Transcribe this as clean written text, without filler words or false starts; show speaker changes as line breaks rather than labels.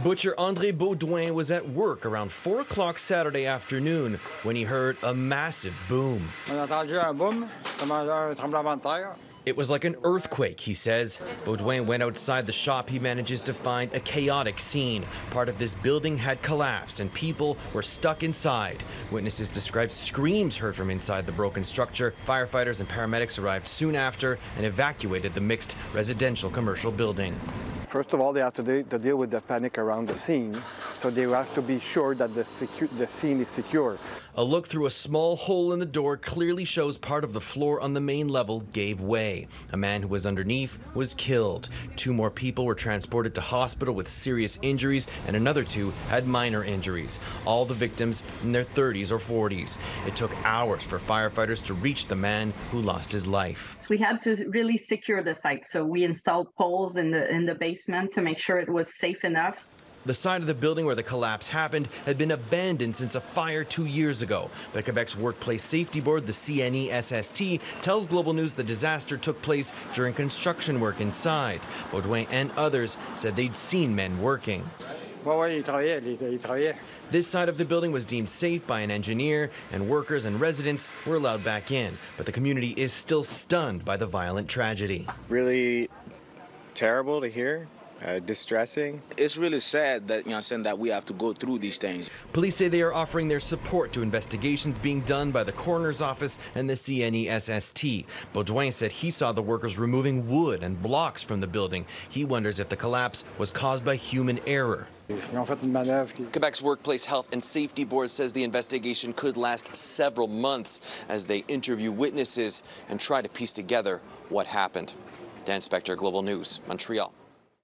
Butcher André Baudouin was at work around 4 o'clock Saturday afternoon when he heard a massive boom.
On a entendu un boom, comme un tremblement de terre.
It was like an earthquake, he says. Baudouin went outside the shop. He manages to find a chaotic scene. Part of this building had collapsed and people were stuck inside. Witnesses described screams heard from inside the broken structure. Firefighters and paramedics arrived soon after and evacuated the mixed residential commercial building.
First of all, they have to deal with the panic around the scene, so they have to be sure that the scene is secure.
A look through a small hole in the door clearly shows part of the floor on the main level gave way. A man who was underneath was killed. 2 more people were transported to hospital with serious injuries, and another 2 had minor injuries. All the victims in their 30s or 40s. It took hours for firefighters to reach the man who lost his life.
We had to really secure the site, so we installed poles in the basement to make sure it was safe enough.
The side of the building where the collapse happened had been abandoned since a fire 2 years ago. But Quebec's Workplace Safety Board, the CNESST, tells Global News the disaster took place during construction work inside. Baudouin and others said they'd seen men working.
Oui, il travaillait.
This side of the building was deemed safe by an engineer, and workers and residents were allowed back in. But the community is still stunned by the violent tragedy.
Really terrible to hear. Distressing.
It's really sad that, that we have to go through these things.
Police say they are offering their support to investigations being done by the coroner's office and the CNESST. Baudouin said he saw the workers removing wood and blocks from the building. He wonders if the collapse was caused by human error.
Quebec's Workplace Health and Safety Board says the investigation could last several months as they interview witnesses and try to piece together what happened. Dan Spector, Global News, Montreal.